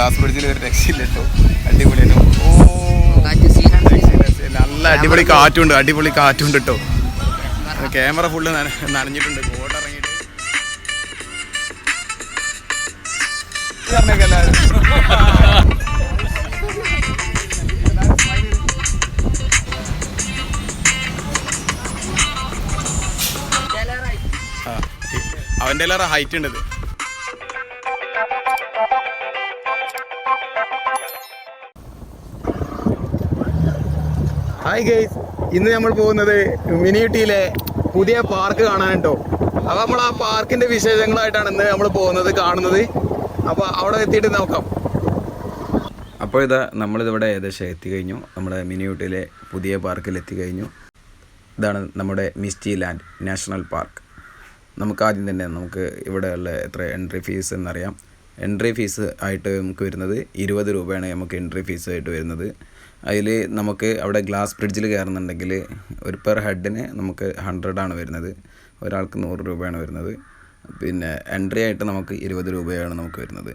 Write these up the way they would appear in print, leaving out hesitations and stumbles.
Glass ബ്രിഡ്ജിൽ ഒരു രക്ഷയില്ല കേട്ടോ. അടിപൊളിയാണ്. നല്ല അടിപൊളി കാറ്റുണ്ട്, അടിപൊളി കാറ്റുണ്ട് കേട്ടോ. ക്യാമറ ഫുള്ള് നനഞ്ഞിട്ടുണ്ട് കോട്ട് ഇറങ്ങിയിട്ട്. അവൻ്റെ എല്ലാവരും ഹൈറ്റ് ഉണ്ട്. ഹായ് ഗൈസ്, ഇന്ന് നമ്മൾ പോകുന്നത് മിനി ഊട്ടിയിലെ പുതിയ പാർക്ക് കാണാൻ കേട്ടോ. അപ്പോൾ നമ്മൾ ആ പാർക്കിൻ്റെ വിശേഷങ്ങളായിട്ടാണ് ഇന്ന് നമ്മൾ പോകുന്നത്, കാണുന്നത്. അപ്പോൾ അവിടെ എത്തിയിട്ട് നോക്കാം. അപ്പോൾ ഇതാ നമ്മളിതിവിടെ ഏകദേശം എത്തിക്കഴിഞ്ഞു. നമ്മുടെ മിനി ഊട്ടിയിലെ പുതിയ പാർക്കിൽ എത്തിക്കഴിഞ്ഞു. ഇതാണ് നമ്മുടെ മിസ്റ്റി ലാൻഡ് നാഷണൽ പാർക്ക്. നമുക്ക് ആദ്യം തന്നെ നമുക്ക് ഇവിടെയുള്ള എത്ര എൻട്രി ഫീസ് എന്നറിയാം. എൻട്രി ഫീസ് ആയിട്ട് നമുക്ക് വരുന്നത് 20 രൂപയാണ് നമുക്ക് എൻട്രി ഫീസ് ആയിട്ട് വരുന്നത്. അതിൽ നമുക്ക് അവിടെ ഗ്ലാസ് ബ്രിഡ്ജിൽ കയറുന്നുണ്ടെങ്കിൽ ഒരു പെർ ഹെഡിന് നമുക്ക് 100 വരുന്നത്, ഒരാൾക്ക് 100 രൂപയാണ് വരുന്നത്. പിന്നെ എൻട്രി ആയിട്ട് നമുക്ക് 20 രൂപയാണ് നമുക്ക് വരുന്നത്.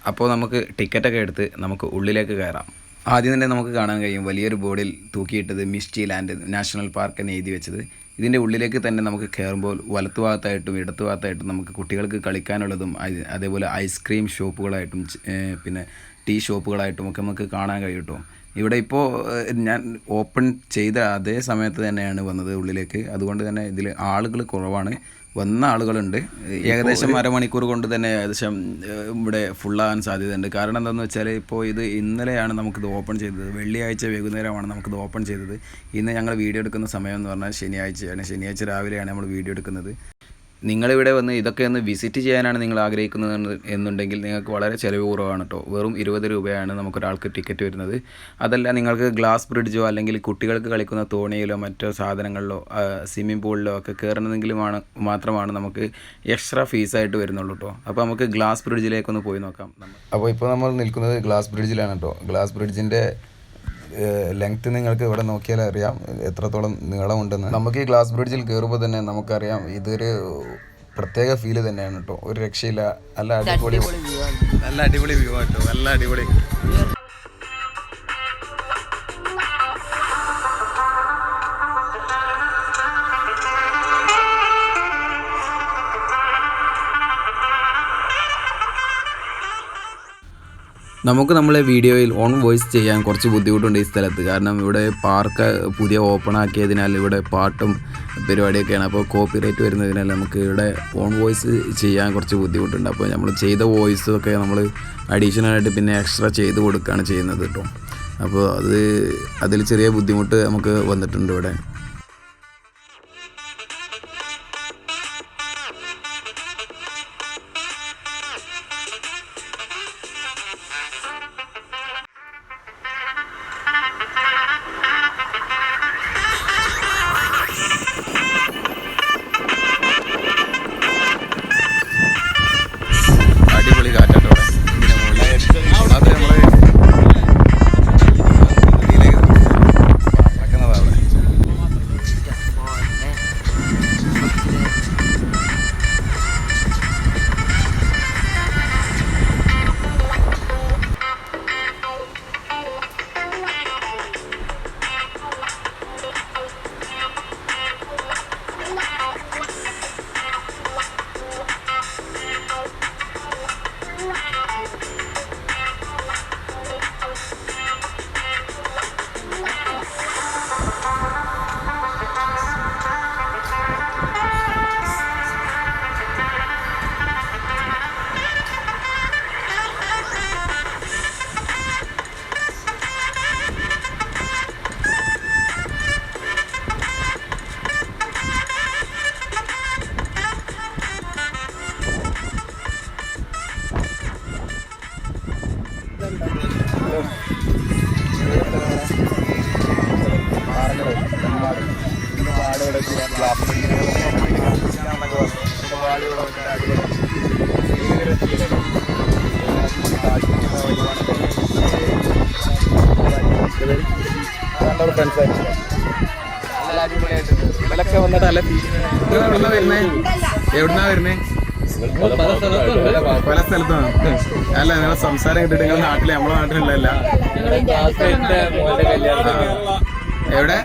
അപ്പോൾ നമുക്ക് ടിക്കറ്റൊക്കെ എടുത്ത് നമുക്ക് ഉള്ളിലേക്ക് കയറാം. ആദ്യം തന്നെ നമുക്ക് കാണാൻ കഴിയും വലിയൊരു ബോർഡിൽ തൂക്കിയിട്ടത് മിസ്റ്റി ലാൻഡ് നാഷണൽ പാർക്ക് എന്ന് എഴുതി വെച്ചത്. ഇതിൻ്റെ ഉള്ളിലേക്ക് തന്നെ നമുക്ക് കയറുമ്പോൾ വലത്തുഭാഗത്തായിട്ടും ഇടത്തുഭാഗത്തായിട്ടും നമുക്ക് കുട്ടികൾക്ക് കളിക്കാനുള്ളതും അതേപോലെ ഐസ്ക്രീം ഷോപ്പുകളായിട്ടും പിന്നെ ടീ ഷോപ്പുകളായിട്ടും ഒക്കെ നമുക്ക് കാണാൻ കഴിയും കേട്ടോ. ഇവിടെ ഇപ്പോൾ ഞാൻ ഓപ്പൺ ചെയ്ത അതേ സമയത്ത് തന്നെയാണ് വന്നത് ഉള്ളിലേക്ക്. അതുകൊണ്ട് തന്നെ ഇതിൽ ആളുകൾ കുറവാണ്, വന്ന ആളുകളുണ്ട്. ഏകദേശം അരമണിക്കൂർ കൊണ്ട് തന്നെ ഏകദേശം ഇവിടെ ഫുള്ളാകാൻ സാധ്യതയുണ്ട്. കാരണം എന്താണെന്ന് വെച്ചാൽ ഇപ്പോൾ ഇത് ഇന്നലെയാണ് നമുക്കിത് ഓപ്പൺ ചെയ്തത്. വെള്ളിയാഴ്ച വൈകുന്നേരമാണ് നമുക്കിത് ഓപ്പൺ ചെയ്തത്. ഇന്ന് ഞങ്ങൾ വീഡിയോ എടുക്കുന്ന സമയം എന്ന് പറഞ്ഞാൽ ശനിയാഴ്ചയാണ്. ശനിയാഴ്ച രാവിലെയാണ് നമ്മൾ വീഡിയോ എടുക്കുന്നത്. നിങ്ങളിവിടെ വന്ന് ഇതൊക്കെ ഒന്ന് വിസിറ്റ് ചെയ്യാനാണ് നിങ്ങൾ ആഗ്രഹിക്കുന്നത് എന്നുണ്ടെങ്കിൽ നിങ്ങൾക്ക് വളരെ ചിലവ് കുറവാണ് കേട്ടോ. വെറും 20 രൂപയാണ് നമുക്കൊരാൾക്ക് ടിക്കറ്റ് വരുന്നത്. അതല്ല നിങ്ങൾക്ക് ഗ്ലാസ് ബ്രിഡ്ജോ അല്ലെങ്കിൽ കുട്ടികൾക്ക് കളിക്കുന്ന തോണിയിലോ മറ്റോ സാധനങ്ങളിലോ സ്വിമ്മിംഗ് പൂളിലോ ഒക്കെ കയറണമെങ്കിലും മാത്രമാണ് നമുക്ക് എക്സ്ട്രാ ഫീസായിട്ട് വരുന്നുള്ളൂ കേട്ടോ. അപ്പോൾ നമുക്ക് ഗ്ലാസ് ബ്രിഡ്ജിലേക്കൊന്ന് പോയി നോക്കാം. അപ്പോൾ ഇപ്പോൾ നമ്മൾ നിൽക്കുന്നത് ഗ്ലാസ് ബ്രിഡ്ജിലാണ് കേട്ടോ. ഗ്ലാസ് ബ്രിഡ്ജിൻ്റെ ലെങ്ത്ത് നിങ്ങൾക്ക് ഇവിടെ നോക്കിയാൽ അറിയാം എത്രത്തോളം നീളമുണ്ടെന്ന്. നമുക്ക് ഈ ഗ്ലാസ് ബ്രിഡ്ജിൽ കയറുമ്പോൾ തന്നെ നമുക്കറിയാം ഇതൊരു പ്രത്യേക ഫീല് തന്നെയാണ് കേട്ടോ. ഒരു രക്ഷയില്ല. നല്ല അടിപൊളി വ്യൂ കേട്ടോ. നല്ല അടിപൊളി. നമുക്ക് നമ്മളെ വീഡിയോയിൽ ഓൺ വോയിസ് ചെയ്യാൻ കുറച്ച് ബുദ്ധിമുട്ടുണ്ട് ഈ സ്ഥലത്ത്. കാരണം ഇവിടെ പാർക്ക് പുതിയ ഓപ്പൺ ആക്കിയതിനാൽ ഇവിടെ പാട്ടും പരിപാടിയൊക്കെയാണ്. അപ്പോൾ കോപ്പിറൈറ്റ് വരുന്നതിനാൽ നമുക്ക് ഇവിടെ ഓൺ വോയിസ് ചെയ്യാൻ കുറച്ച് ബുദ്ധിമുട്ടുണ്ട്. അപ്പോൾ നമ്മൾ ചെയ്ത വോയിസൊക്കെ നമ്മൾ അഡീഷണലായിട്ട് പിന്നെ എക്സ്ട്രാ ചെയ്ത് കൊടുക്കുകയാണ് ചെയ്യുന്നത് കേട്ടോ. അപ്പോൾ അതിൽ ചെറിയ ബുദ്ധിമുട്ട് നമുക്ക് വന്നിട്ടുണ്ട് ഇവിടെ. ഇവലൊക്കെ വന്നിട്ട് നല്ല എവിടുന്നാ വരുന്നേ? പല സ്ഥലത്താണ്. അല്ല നിങ്ങളെ സംസാരം കേട്ടിട്ട് നിങ്ങളുടെ നാട്ടില് നമ്മളെ നാട്ടിലുള്ളതല്ല. എവിടെ?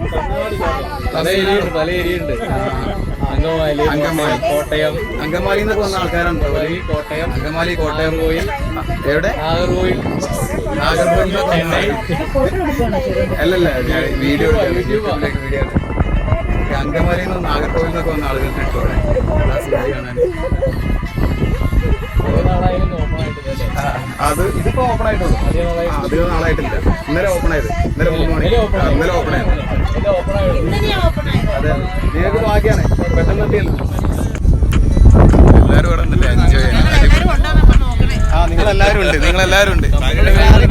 അങ്കമാലി, കോട്ടയം. അങ്കമാലി എന്നൊക്കെ വന്ന ആൾക്കാരുണ്ടോ? കോട്ടയം, അങ്കമാലി, കോട്ടയം. എവിടെ? നാഗർകോവിൽ. അല്ലല്ല, വീഡിയോ വീഡിയോ അങ്കമാലിയിൽ നിന്ന് നാഗർകോവിൽ നിന്നൊക്കെ വന്ന ആളുകൾ കിട്ടും കാണാൻ. അത് ഇതിപ്പോ ഓപ്പൺ ആയിട്ടുള്ളൂ, അധികം നാളായിട്ടില്ല. ഇന്നലെ ഓപ്പൺ ആയത്, ഇന്നലെ 3 മണി. ഇന്നലെ ഓപ്പൺ ആയത്. അതെ, നിങ്ങൾക്ക് ഭാഗ്യാണ്, പെട്ടെന്ന് എത്തിയല്ലോ. എല്ലാവരും ഇവിടെ വന്നിട്ട് എൻജോയ് ചെയ്യാൻ. നിങ്ങളെല്ലാവരും ഉണ്ട്, നിങ്ങളെല്ലാവരും ഉണ്ട്.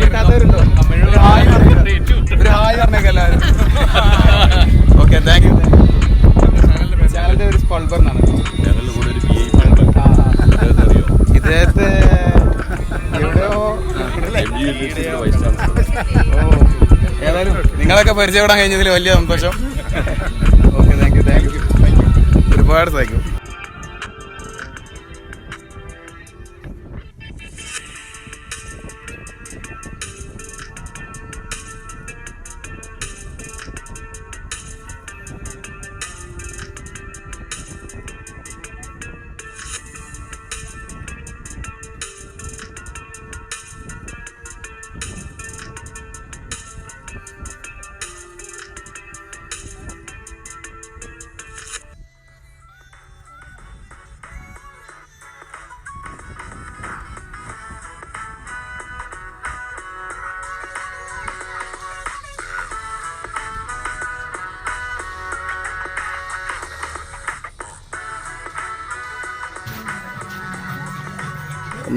കിട്ടാത്തവരുണ്ടോ? ഒരു ഹായ് പറഞ്ഞേക്കെ എല്ലാവരും. Okay, thank you. ചാനലിന്റെ ഒരു സ്പൾബർ എന്നാണ് ഇദ്ദേഹത്തെ എവിടെയോ. ഏതായാലും നിങ്ങളൊക്കെ പരിചയപ്പെടാൻ കഴിഞ്ഞതിൽ വലിയ സന്തോഷം. Okay, thank you, thank you, ഒരുപാട് താങ്ക് യു.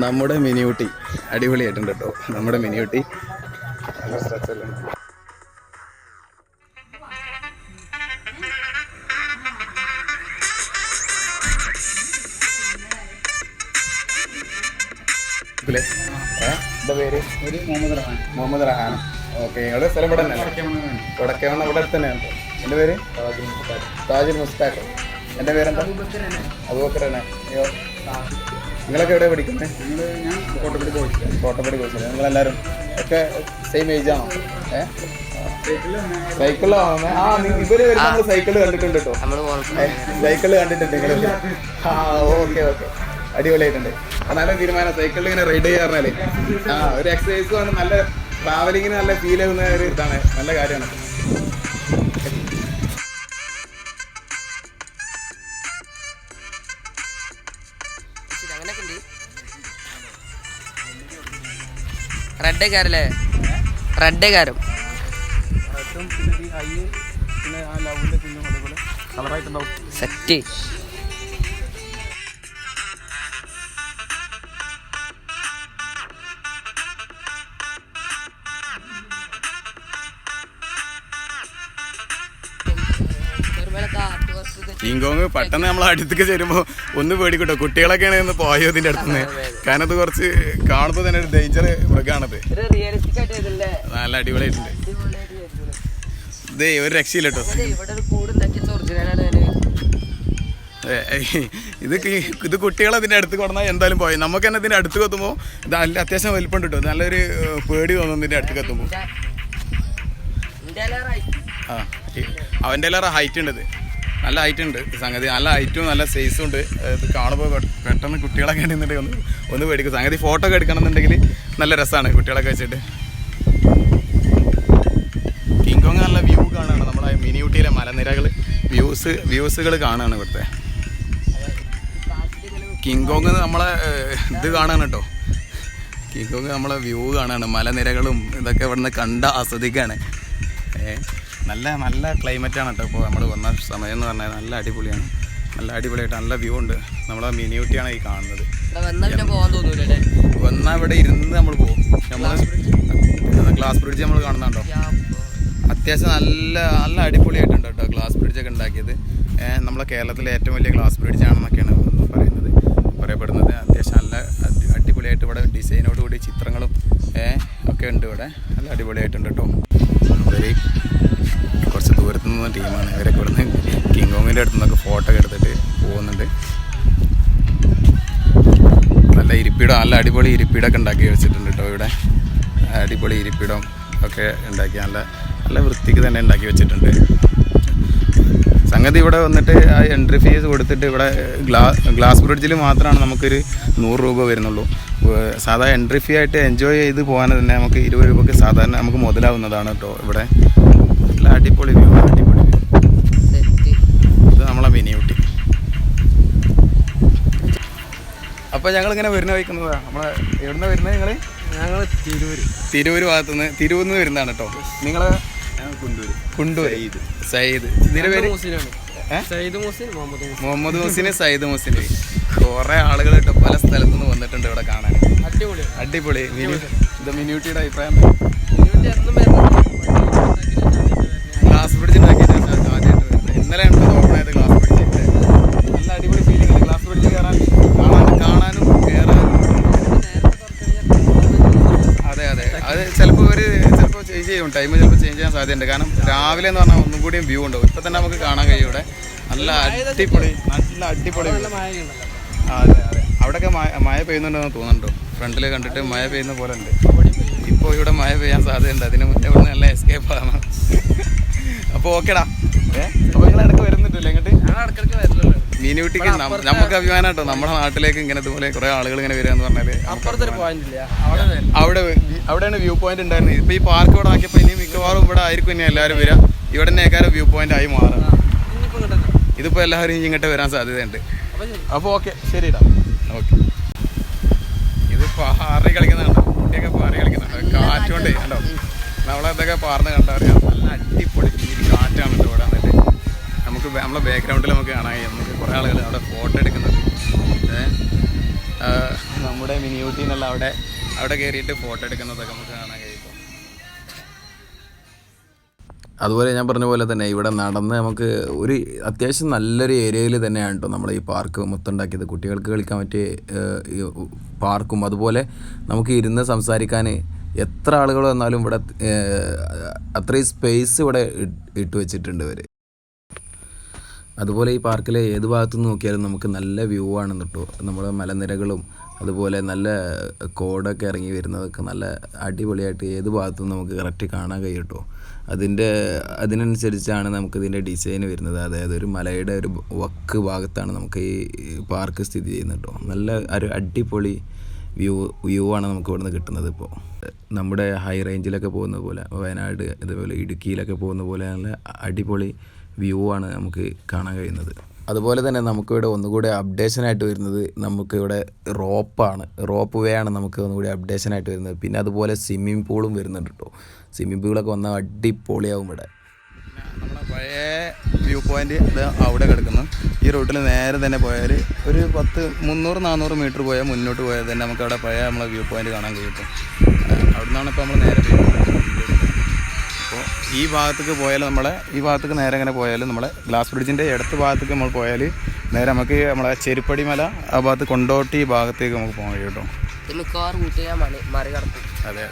നമ്മുടെ മിനിയൂട്ടി അടിപൊളിയായിട്ടുണ്ട് കേട്ടോ. നമ്മുടെ മിനിയൂട്ടി പേര് മുഹമ്മദ് റഹാൻ. ഓക്കെ, എവിടെ സ്ഥലം? ഇവിടെ തന്നെ വടക്കേവണ്ണ, ഇവിടെ അടുത്ത് തന്നെയാണ്. എൻ്റെ പേര് താജിൽ മുസ്താഖ്. എൻ്റെ പേരെന്താ? അബൂബക്കറാണ്. അയ്യോ, നിങ്ങളൊക്കെ എവിടെ പഠിക്കുന്നത്? ഞാൻ കോട്ടപ്പടി കോഴ്സ്. നിങ്ങളെല്ലാവരും ഒക്കെ സെയിം ഏജ് ആണോ? സൈക്കിളിലാണ്. ഇവര് വരുമ്പോൾ നമ്മൾ സൈക്കിള് കണ്ടിട്ടുണ്ട് കേട്ടോ. സൈക്കിള് കണ്ടിട്ടുണ്ട് നിങ്ങൾ? ഓക്കെ, അടിപൊളിയായിട്ടുണ്ട്. നല്ല തീരുമാനം. സൈക്കിളിൽ ഇങ്ങനെ റൈഡ് ചെയ്യാറുണ്ടാലേ ഒരു എക്സസൈസും ആണ്, നല്ല ട്രാവലിങ്ങിന് നല്ല ഫീൽ ആവുന്ന ഒരു ഇതാണ്. നല്ല കാര്യമാണ്. റെഡ് കാരം സെറ്റ്. കിങ്കോങ് പെട്ടെന്ന് നമ്മൾ അടുത്തേക്ക് ചേരുമ്പോൾ ഒന്ന് പേടിക്കട്ടോ. കുട്ടികളൊക്കെയാണ് ഒന്ന് പോയോ ഇതിൻ്റെ അടുത്തുനിന്ന്. കാരണം അത് കുറച്ച് കാണുമ്പോൾ തന്നെ ഒരു ഡേഞ്ചർ മൃഗമാണത്. നല്ല അടിപൊളിയായിട്ടുണ്ട്. ഇതേ ഒരു രക്ഷയില്ല കേട്ടോ. ഇത് കുട്ടികളെ അതിൻ്റെ അടുത്ത് കൊണ്ടുവന്നാൽ എന്തായാലും പോയി. നമുക്ക് തന്നെ ഇതിൻ്റെ അടുത്ത് എത്തുമ്പോൾ ഇത് നല്ല അത്യാവശ്യം വലിപ്പം കിട്ടും. നല്ലൊരു പേടി തോന്നും ഇതിൻ്റെ അടുത്തേക്ക് എത്തുമ്പോൾ. അവൻ്റെ എല്ലാവരും ഹൈറ്റ് ഉണ്ട്. ഇത് നല്ല ഹൈറ്റ് ഉണ്ട് സംഗതി. നല്ല ഹൈറ്റും നല്ല സൈസും ഉണ്ട്. ഇത് കാണുമ്പോൾ പെട്ടെന്ന് കുട്ടികളൊക്കെ ഉണ്ടെന്നുണ്ടെങ്കിൽ ഒന്ന് പേടിക്കും. സംഗതി ഫോട്ടോ ഒക്കെ എടുക്കണം എന്നുണ്ടെങ്കിൽ നല്ല രസമാണ് കുട്ടികളൊക്കെ വെച്ചിട്ട്. കിങ്കോങ് നല്ല വ്യൂ കാണുകയാണ്. നമ്മുടെ മിനിയൂട്ടിയിലെ മലനിരകൾ വ്യൂസുകൾ കാണുകയാണ് ഇവിടുത്തെ. കിങ്കോങ് നമ്മളെ ഇത് കാണാണ് കേട്ടോ. കിങ്കോങ് നമ്മളെ വ്യൂ കാണുകയാണ്. മലനിരകളും ഇതൊക്കെ ഇവിടുന്ന് കണ്ട് ആസ്വദിക്കുകയാണ്. നല്ല ക്ലൈമറ്റാണ് കേട്ടോ. ഇപ്പോൾ നമ്മൾ വന്ന സമയം എന്ന് പറഞ്ഞാൽ നല്ല അടിപൊളിയാണ്. നല്ല അടിപൊളിയായിട്ട് നല്ല വ്യൂ ഉണ്ട്. നമ്മളെ മിനിയൂട്ടിയാണ് ഈ കാണുന്നത്. വന്നാൽ ഇവിടെ ഇരുന്ന് നമ്മൾ പോകും. നമ്മൾ ഗ്ലാസ് ബ്രിഡ്ജ് നമ്മൾ കാണുന്നുണ്ടോ? അത്യാവശ്യം നല്ല അടിപൊളിയായിട്ടുണ്ട് കേട്ടോ ഗ്ലാസ് ബ്രിഡ്ജൊക്കെ ഉണ്ടാക്കിയത്. നമ്മളെ കേരളത്തിലെ ഏറ്റവും വലിയ ഗ്ലാസ് ബ്രിഡ്ജാണെന്നൊക്കെയാണ് പറയപ്പെടുന്നത്. അത്യാവശ്യം നല്ല അടിപൊളിയായിട്ട് ഇവിടെ ഡിസൈനോടുകൂടി ചിത്രങ്ങളും ഒക്കെ ഉണ്ട്. ഇവിടെ നല്ല അടിപൊളിയായിട്ടുണ്ട് കേട്ടോ. ഇവർ കുറച്ച് ദൂരത്തു നിന്ന ടീമാണ്. ഇവരൊക്കെ ഇവിടുന്ന് കിങ്കോങ്ങിൻ്റെ അടുത്തു നിന്നൊക്കെ ഫോട്ടോ ഒക്കെ എടുത്തിട്ട് പോകുന്നുണ്ട്. നല്ല ഇരിപ്പിടം, നല്ല അടിപൊളി ഇരിപ്പിടമൊക്കെ ഉണ്ടാക്കി വെച്ചിട്ടുണ്ട് കേട്ടോ. ഇവിടെ അടിപൊളി ഇരിപ്പിടം ഒക്കെ ഉണ്ടാക്കി നല്ല നല്ല വൃത്തിക്ക് തന്നെ ഉണ്ടാക്കി വെച്ചിട്ടുണ്ട്. സംഗതി ഇവിടെ വന്നിട്ട് ആ എൻട്രി ഫീസ് കൊടുത്തിട്ട് ഇവിടെ ഗ്ലാസ് ബ്രിഡ്ജിൽ മാത്രമാണ് നമുക്കൊരു 100 രൂപ വരുന്നുള്ളൂ. സാധാ എൻട്രി ഫീ ആയിട്ട് എൻജോയ് ചെയ്ത് പോകാൻ തന്നെ നമുക്ക് 20 രൂപയ്ക്ക് സാധാരണ നമുക്ക് മുതലാവുന്നതാണ് കേട്ടോ. ഇവിടെ നല്ല അടിപൊളി വ്യൂ, അടിപൊളി വ്യൂ. ഇത് നമ്മളെ മിനി ഊട്ടി. അപ്പോൾ ഞങ്ങളിങ്ങനെ വരുന്ന വയ്ക്കുന്നതാണ്. നമ്മളെ എവിടുന്ന വരുന്നത്? ഞങ്ങൾ തിരൂർ ഭാഗത്തുനിന്ന്, തിരൂരിൽ നിന്ന് വരുന്നതാണ് കേട്ടോ. നിങ്ങൾ കുണ്ടൂർ സയ്യിദ്. ഇതിൻ്റെ പേര് മുഹമ്മദ് മുഹസിന്, സയ്യിദ് മുഹസിന്. കുറേ ആളുകൾ കേട്ടോ പല സ്ഥലത്തു നിന്ന് വന്നിട്ടുണ്ട് ഇവിടെ കാണാൻ. അടിപൊളി. ഇത് മിനിയൂട്ടിയുടെ അഭിപ്രായം? ഗ്ലാസ് ബ്രിഡ്ജ് ഉണ്ടാക്കിയിട്ട് ആദ്യമായിട്ട് വരുന്നത്. ഇന്നലെ ഉണ്ട് ഓപ്പൺ ആയത് ഗ്ലാസ് ബ്രിഡ്ജ്. നല്ല അടിപൊളി ഫീലിംഗ് ഉണ്ട് ഗ്ലാസ് ബ്രിഡ്ജ് കാണാനും കയറാനും. അതെ അത് ചിലപ്പോൾ ചേഞ്ച് ചെയ്യും, ടൈം ചിലപ്പോൾ ചേഞ്ച് ചെയ്യാൻ സാധ്യതയുണ്ട്. കാരണം രാവിലെ എന്ന് പറഞ്ഞാൽ ഒന്നും കൂടിയും വ്യൂ ഉണ്ടാവും. ഇപ്പം തന്നെ നമുക്ക് കാണാൻ കഴിയും ഇവിടെ നല്ല അടിപൊളി. അതെ അവിടെയൊക്കെ മഴ പെയ്യുന്നുണ്ടെന്ന് തോന്നുന്നുണ്ടോ? ഫ്രണ്ടിൽ കണ്ടിട്ട് മഴ പെയ്യുന്ന പോലെ ഉണ്ട്. ഇപ്പോൾ ഇവിടെ മഴ പെയ്യാൻ സാധ്യതയുണ്ട്. അതിന് മുന്നേ ഇവിടെ നല്ല എസ്കേപ്പ് ആണ്. അപ്പോൾ ഓക്കേടാ. അപ്പോൾ നിങ്ങൾ ഇടയ്ക്ക് വരുന്നുണ്ടല്ലോ ഇങ്ങോട്ട്? മീനുകുട്ടിക്ക് നമുക്ക് അഭിമാനം കേട്ടോ. നമ്മുടെ നാട്ടിലേക്ക് ഇങ്ങനെ ഇതുപോലെ കുറേ ആളുകൾ ഇങ്ങനെ വരിക എന്ന് പറഞ്ഞാൽ അവിടെയാണ് വ്യൂ പോയിന്റ് ഉണ്ടായിരുന്നത്. ഇപ്പോൾ ഈ പാർക്ക് ഇവിടെ ആക്കിയപ്പോൾ ഇനി മിക്കവാറും ഇവിടെ ആയിരിക്കും ഇനി എല്ലാവരും വരിക. ഇവിടെ തന്നെ ഏക്കാരം വ്യൂ പോയിന്റ് ആയി മാറുക. ഇതിപ്പോൾ എല്ലാവരും ഇങ്ങോട്ട് വരാൻ സാധ്യതയുണ്ട്. അപ്പോൾ ഓക്കെ ശരിടാ. ഓക്കെ. ഇത് പാറി കളിക്കുന്നുണ്ട്, കുട്ടിയൊക്കെ പാറി കളിക്കുന്നുണ്ട് കാറ്റുകൊണ്ടേ. കണ്ടോ നമ്മളെന്തൊക്കെ പാർന്ന് കണ്ടാൽ അറിയാം. നല്ല അടിപൊളി കാറ്റാണ് കേട്ടോ ഇവിടെ വന്നിട്ട്. നമുക്ക് നമ്മളെ ബാക്ക്ഗ്രൗണ്ടിൽ നമുക്ക് കാണാൻ കഴിയും. നമുക്ക് കുറേ ആളുകൾ അവിടെ ഫോട്ടോ എടുക്കുന്നത്. നമ്മുടെ മിനിയൂട്ടി എന്നുള്ള അവിടെ കയറിയിട്ട് ഫോട്ടോ എടുക്കുന്നതൊക്കെ നമുക്ക് കാണാൻ കഴിയും. അതുപോലെ ഞാൻ പറഞ്ഞ പോലെ തന്നെ ഇവിടെ നടന്ന് നമുക്ക് ഒരു അത്യാവശ്യം നല്ലൊരു ഏരിയയിൽ തന്നെയാണ് കേട്ടോ നമ്മൾ ഈ പാർക്ക് മൊത്തം ഉണ്ടാക്കിയത്. കുട്ടികൾക്ക് കളിക്കാൻ പറ്റിയ പാർക്കും അതുപോലെ നമുക്ക് ഇരുന്ന് സംസാരിക്കാൻ എത്ര ആളുകൾ വന്നാലും ഇവിടെ അത്രയും സ്പേസ് ഇവിടെ ഇട്ട് വെച്ചിട്ടുണ്ട് ഇവർ. അതുപോലെ ഈ പാർക്കിലെ ഏത് ഭാഗത്തു നിന്ന് നോക്കിയാലും നമുക്ക് നല്ല വ്യൂ ആണ് കേട്ടോ. നമ്മുടെ മലനിരകളും അതുപോലെ നല്ല കോടൊക്കെ ഇറങ്ങി വരുന്നതൊക്കെ നല്ല അടിപൊളിയായിട്ട് ഏത് ഭാഗത്തു നിന്ന് നമുക്ക് കറക്റ്റ് കാണാൻ കഴിയും കേട്ടോ. അതിനനുസരിച്ചാണ് നമുക്കിതിൻ്റെ ഡിസൈൻ വരുന്നത്. അതായത് ഒരു മലയുടെ ഒരു വക്ക് ഭാഗത്താണ് നമുക്ക് ഈ പാർക്ക് സ്ഥിതി ചെയ്യുന്നത് കേട്ടോ. നല്ല ഒരു അടിപൊളി വ്യൂ ആണ് നമുക്ക് ഇവിടെ നിന്ന് കിട്ടുന്നത്. ഇപ്പോൾ നമ്മുടെ ഹൈ റേഞ്ചിലൊക്കെ പോകുന്ന പോലെ, വയനാട് അതുപോലെ ഇടുക്കിയിലൊക്കെ പോകുന്ന പോലെ നല്ല അടിപൊളി വ്യൂ ആണ് നമുക്ക് കാണാൻ കഴിയുന്നത്. അതുപോലെ തന്നെ നമുക്കിവിടെ ഒന്നുകൂടി അപ്ഡേഷനായിട്ട് വരുന്നത് നമുക്കിവിടെ റോപ്പ് വേ ആണ് നമുക്ക് ഒന്നുകൂടി അപ്ഡേഷനായിട്ട് വരുന്നത്. പിന്നെ അതുപോലെ സ്വിമ്മിംഗ് പൂളും വരുന്നുണ്ട് കേട്ടോ. സ്വിമ്മിംഗ് പൂളൊക്കെ വന്നാൽ അടിപൊളിയാവും ഇവിടെ. നമ്മളെ പഴയ വ്യൂ പോയിൻ്റ് ഇത് അവിടെ കിടക്കുന്നു. ഈ റൂട്ടിൽ നേരെ തന്നെ പോയാൽ ഒരു 300-400 മീറ്റർ പോയാൽ മുന്നോട്ട് പോയാൽ തന്നെ നമുക്ക് അവിടെ പഴയ നമ്മളെ വ്യൂ പോയിൻ്റ് കാണാൻ കഴിയും. അവിടെ നിന്നാണ് ഇപ്പോൾ നമ്മൾ നേരെ അപ്പോൾ ഈ ഭാഗത്തേക്ക് പോയാൽ ഈ ഭാഗത്തേക്ക് നേരെ ഇങ്ങനെ പോയാൽ നമ്മളെ ഗ്ലാസ് ബ്രിഡ്ജിൻ്റെ ഇടത്ത് ഭാഗത്തേക്ക് നമ്മൾ പോയാൽ നേരെ നമുക്ക് നമ്മളെ ചെരുപ്പടി മല ആ ഭാഗത്ത് കൊണ്ടോട്ടി ഭാഗത്തേക്ക് നമുക്ക് പോകാൻ കഴിയും കേട്ടോ. അതെ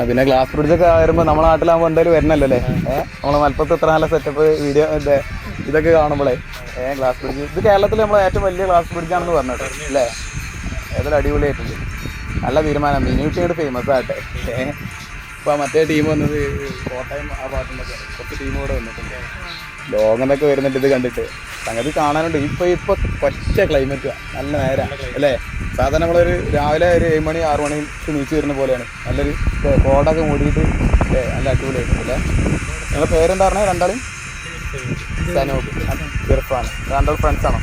പിന്നെ ഗ്ലാസ് ബ്രിഡ്ജൊക്കെ വരുമ്പോൾ നമ്മളെ നാട്ടിലാകുമ്പോൾ എന്തായാലും വരണല്ലോ അല്ലേ? നമ്മളെ മലപ്പുറത്ത് ഇത്ര നല്ല സെറ്റപ്പ് വീഡിയോ ഇതൊക്കെ കാണുമ്പോഴേ ഗ്ലാസ് ബ്രിഡ്ജ് ഇത് കേരളത്തിൽ നമ്മളെ ഏറ്റവും വലിയ ഗ്ലാസ് ബ്രിഡ്ജാണെന്ന് പറഞ്ഞിട്ട് അല്ലേ? ഏതായാലും അടിപൊളിയായിട്ടുണ്ട്. നല്ല തീരുമാനം. മിനിയൂട്ടിയോട് ഫേമസ് ആട്ടെ. ഇപ്പോൾ മറ്റേ ടീം വന്നത് കോട്ടയം ആ ഭാഗത്തുനിന്നൊക്കെ കുറച്ച് ടീം കൂടെ വന്നിട്ടുണ്ട്. ലോകന്നൊക്കെ വരുന്നുണ്ട് ഇത് കണ്ടിട്ട്. സംഗതി കാണാനുണ്ട്. ഇപ്പോൾ കൊച്ച ക്ലൈമറ്റാണ്, നല്ല നേരാണ് അല്ലേ? സാധാരണ നമ്മളൊരു രാവിലെ ഒരു 7 മണി 6 മണിക്ക് നീച്ച് വരുന്ന പോലെയാണ്. നല്ലൊരു കോടൊക്കെ മൂടിയിട്ട് നല്ല അടിപൊളിയായിട്ടുണ്ട് അല്ലേ? നിങ്ങളുടെ പേരെന്താ പറഞ്ഞത്? രണ്ടാളും സനൂപ് ഇർഫാൻ. രണ്ടാൾ ഫ്രണ്ട്സാണോ?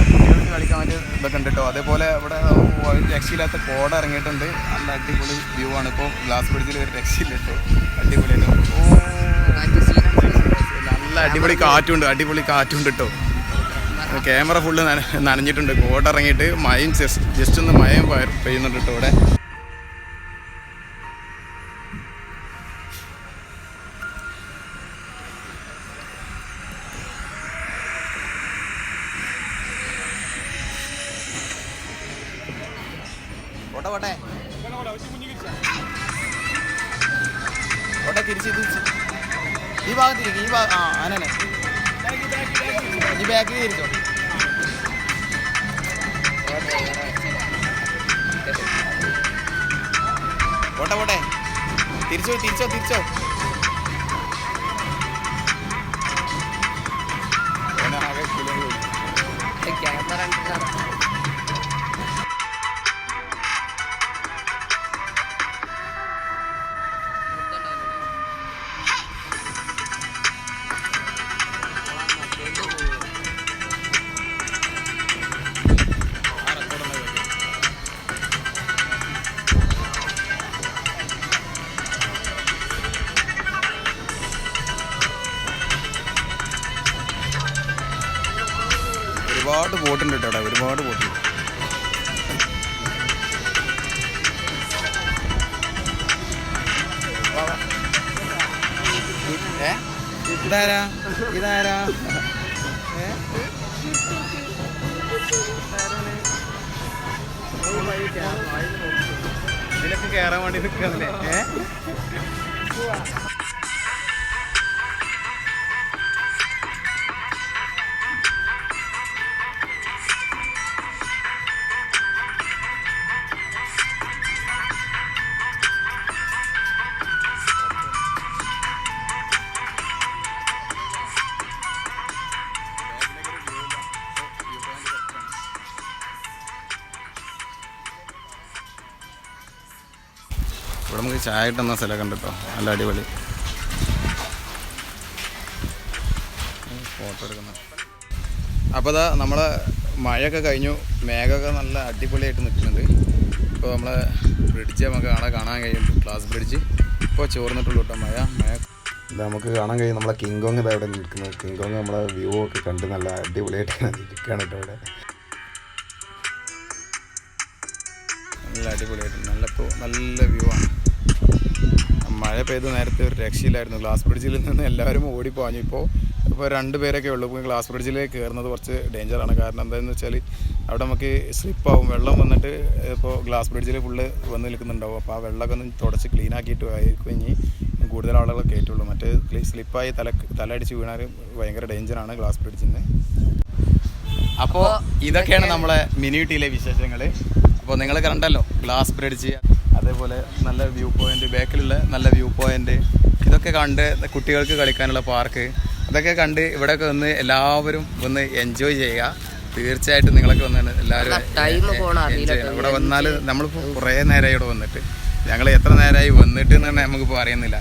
കുട്ടികൾക്ക് കളിക്കാൻ വേണ്ടി ഇതൊക്കെ ഉണ്ട് കേട്ടോ. അതേപോലെ ഇവിടെ ഒരു രക്ഷയില്ലാത്ത കോട ഇറങ്ങിയിട്ടുണ്ട്. നല്ല അടിപൊളി വ്യൂ ആണ്. ഇപ്പോൾ ഗ്ലാസ് ബ്രിഡ്ജിൽ ഒരു രക്ഷയില്ല കേട്ടോ. അടിപൊളിയായിട്ട് നല്ല അടിപൊളി കാറ്റുണ്ട് കേട്ടോ. ക്യാമറ ഫുള്ള് നനഞ്ഞിട്ടുണ്ട്. കോട ഇറങ്ങിയിട്ട് മഴയും ജസ്റ്റ് ഒന്ന് മഴയും പെയ്യുന്നുണ്ട് കേട്ടോ ഇവിടെ. പോട്ടെ ഓട്ടെ തിരിച്ച് ഈ ഭാഗത്ത് തിരിക്കും ഈ ഭാഗം അങ്ങനെ ഈ ബാക്കിൽ തിരിച്ചോ പോട്ടെ തിരിച്ചോ ഒരുപാട് ബോട്ടുണ്ട് കേട്ടോ ഒരുപാട് ബോട്ടുണ്ട് ഇതാരാ ഇതിലൊക്കെ കയറാൻ വേണ്ടി നിൽക്കുന്നല്ലേ ഇവിടെ നമുക്ക് ചായ കിട്ടുന്ന സ്ഥലമൊക്കെ ഉണ്ട് കേട്ടോ നല്ല അടിപൊളി ഫോട്ടോ എടുക്കുന്ന അപ്പോൾ ഇതാ നമ്മളെ മഴയൊക്കെ കഴിഞ്ഞു മേഘമൊക്കെ നല്ല അടിപൊളിയായിട്ട് നിൽക്കുന്നുണ്ട് ഇപ്പോൾ നമ്മളെ ബ്രിഡ്ജ് നമുക്ക് കാണാൻ കഴിയും ഗ്ലാസ് ബ്രിഡ്ജ് ഇപ്പോൾ ചോർന്നിട്ടുള്ളൂ കേട്ടോ മഴ ഇത് നമുക്ക് കാണാൻ കഴിയും നമ്മളെ കിങ്കോങ് ഇതാ ഇവിടെ നിൽക്കുന്നത് കിങ്കോങ് നമ്മളെ വ്യൂ ഒക്കെ കണ്ട് നല്ല അടിപൊളിയായിട്ട് ഇരിക്കുകയാണ് കേട്ടോ ഇവിടെ നല്ല അടിപൊളിയായിട്ട് നല്ല വ്യൂ ആണ് മഴ പെയ്ത് നേരത്തെ ഒരു രക്ഷയിലായിരുന്നു ഗ്ലാസ് ബ്രിഡ്ജിൽ നിന്ന് എല്ലാവരും ഓടിപ്പോഞ്ഞു ഇപ്പോൾ 2 പേരൊക്കെ ഉള്ളൂ ഇപ്പോൾ ഗ്ലാസ് ബ്രിഡ്ജിലേക്ക് കയറുന്നത് കുറച്ച് ഡേഞ്ചറാണ് കാരണം എന്താണെന്ന് വെച്ചാൽ അവിടെ നമുക്ക് സ്ലിപ്പാവും വെള്ളം വന്നിട്ട് ഇപ്പോൾ ഗ്ലാസ് ബ്രിഡ്ജിൽ ഫുള്ള് വന്ന് നിൽക്കുന്നുണ്ടാവും അപ്പോൾ ആ വെള്ളമൊക്കെ ഒന്ന് തുടച്ച് ക്ലീൻ ആക്കിയിട്ട് ആയിരിക്കും ഇനി കൂടുതൽ ആളുകളെ കയറ്റുള്ളൂ മറ്റേ സ്ലിപ്പായി തലയടിച്ച് വീണാൽ ഭയങ്കര ഡേഞ്ചറാണ് ഗ്ലാസ് ബ്രിഡ്ജിൽ നിന്ന് അപ്പോൾ ഇതൊക്കെയാണ് നമ്മളെ മിനി ഊട്ടിയിലെ വിശേഷങ്ങൾ അപ്പോൾ നിങ്ങൾ കണ്ടല്ലോ ഗ്ലാസ് ബ്രിഡ്ജ് അതേപോലെ നല്ല വ്യൂ പോയിൻ്റ് ബാക്കിലുള്ള നല്ല വ്യൂ പോയിൻ്റ് ഇതൊക്കെ കണ്ട് കുട്ടികൾക്ക് കളിക്കാനുള്ള പാർക്ക് അതൊക്കെ കണ്ട് ഇവിടെയൊക്കെ വന്ന് എല്ലാവരും ഒന്ന് എൻജോയ് ചെയ്യുക തീർച്ചയായിട്ടും നിങ്ങളൊക്കെ വന്നാണ് എല്ലാവരും ഇവിടെ വന്നാൽ നമ്മളിപ്പോൾ കുറേ നേരമായി ഇവിടെ വന്നിട്ട് ഞങ്ങൾ എത്ര നേരമായി വന്നിട്ട് എന്ന് തന്നെ നമുക്കിപ്പോൾ അറിയുന്നില്ല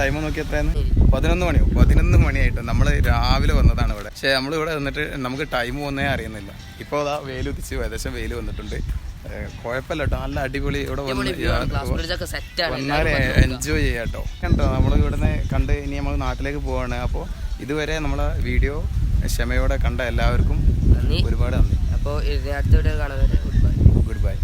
ടൈം നോക്കി എത്രയാണ് 11 മണിയായിട്ട് നമ്മൾ രാവിലെ വന്നതാണ് ഇവിടെ പക്ഷേ നമ്മളിവിടെ വന്നിട്ട് നമുക്ക് ടൈം പോകുന്നേ അറിയുന്നില്ല ഇപ്പോൾ അതാ വെയിൽ ഉദിച്ച് ഏകദേശം വെയിൽ വന്നിട്ടുണ്ട് കുഴപ്പമില്ല കേട്ടോ നല്ല അടിപൊളി ഇവിടെ വന്നാൽ എൻജോയ് ചെയ്യാം കേട്ടോ കണ്ടോ നമ്മൾ ഇവിടുന്ന് കണ്ട് ഇനി നമ്മൾ നാട്ടിലേക്ക് പോവാണ് അപ്പോൾ ഇതുവരെ നമ്മളെ വീഡിയോ ക്ഷമയോടെ കണ്ട എല്ലാവർക്കും ഒരുപാട് നന്ദി അപ്പോൾ ഗുഡ് ബൈ.